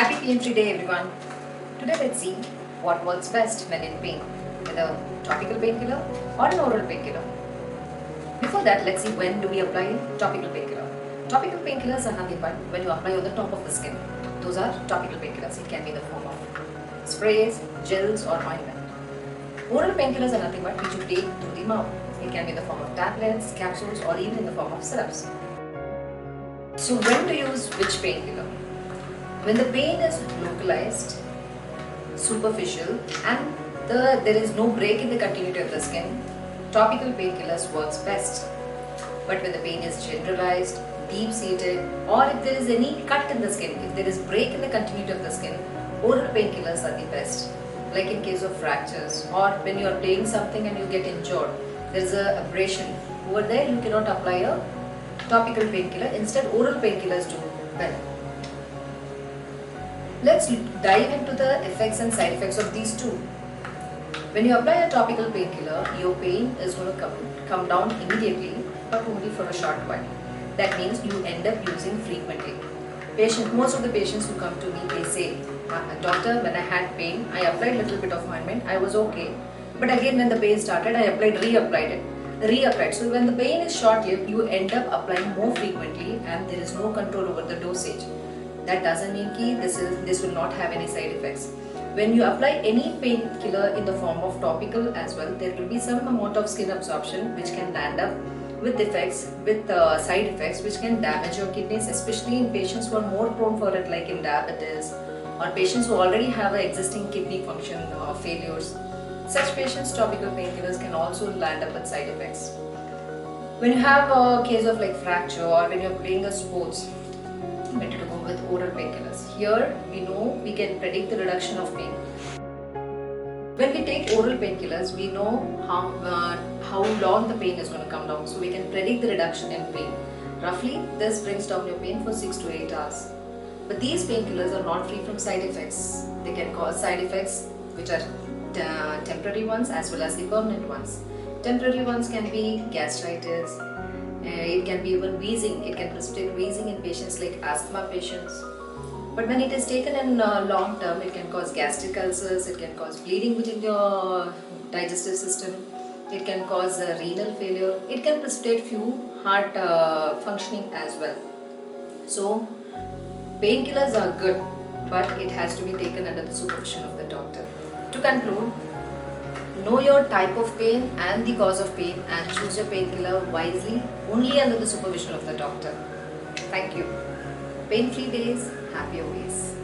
Happy pain-free day everyone. Today let's see what works best when in pain, whether topical painkiller or an oral painkiller. Before that, let's see when do we apply topical painkiller. Topical painkillers are nothing but when you apply on the top of the skin. Those are topical painkillers. It can be in the form of sprays, gels or ointment. Oral painkillers are nothing but which you take through the mouth. It can be in the form of tablets, capsules or even in the form of syrups. So when to use which painkiller? When the pain is localized, superficial and there is no break in the continuity of the skin, topical painkillers works best. But when the pain is generalized, deep-seated or if there is any cut in the skin, if there is break in the continuity of the skin, oral painkillers are the best. Like in case of fractures or when you are playing something and you get injured, there is a abrasion. Over there you cannot apply a topical painkiller, instead oral painkillers do well. Let's dive into the effects and side effects of these two. When you apply a topical painkiller, your pain is going to come down immediately but only for a short while. That means you end up using frequently. Most of the patients who come to me, they say, doctor, when I had pain, I applied a little bit of ointment, I was okay. But again when the pain started, I reapplied. So when the pain is short-lived, you end up applying more frequently and there is no control over the dosage. That doesn't mean that this will not have any side effects. When you apply any painkiller in the form of topical as well, there will be some amount of skin absorption which can land up with side effects which can damage your kidneys, especially in patients who are more prone for it, like in diabetes or patients who already have existing kidney function failures. Such patients, topical painkillers can also land up with side effects. When you have a case of like fracture or when you're playing a sports, better to go with oral painkillers. Here we know we can predict the reduction of pain. When we take oral painkillers, we know how long the pain is going to come down, so we can predict the reduction in pain. Roughly, this brings down your pain for 6 to 8 hours. But these painkillers are not free from side effects. They can cause side effects which are temporary ones as well as the permanent ones. Temporary ones can be gastritis. It can be even wheezing. It can precipitate wheezing in patients like asthma patients. But when it is taken in long term, it can cause gastric ulcers, it can cause bleeding within your digestive system, it can cause renal failure, it can precipitate few heart functioning as well. So painkillers are good, but it has to be taken under the supervision of the doctor. To conclude, know your type of pain and the cause of pain and choose your painkiller wisely only under the supervision of the doctor. Thank you. Pain-free days, happier ways.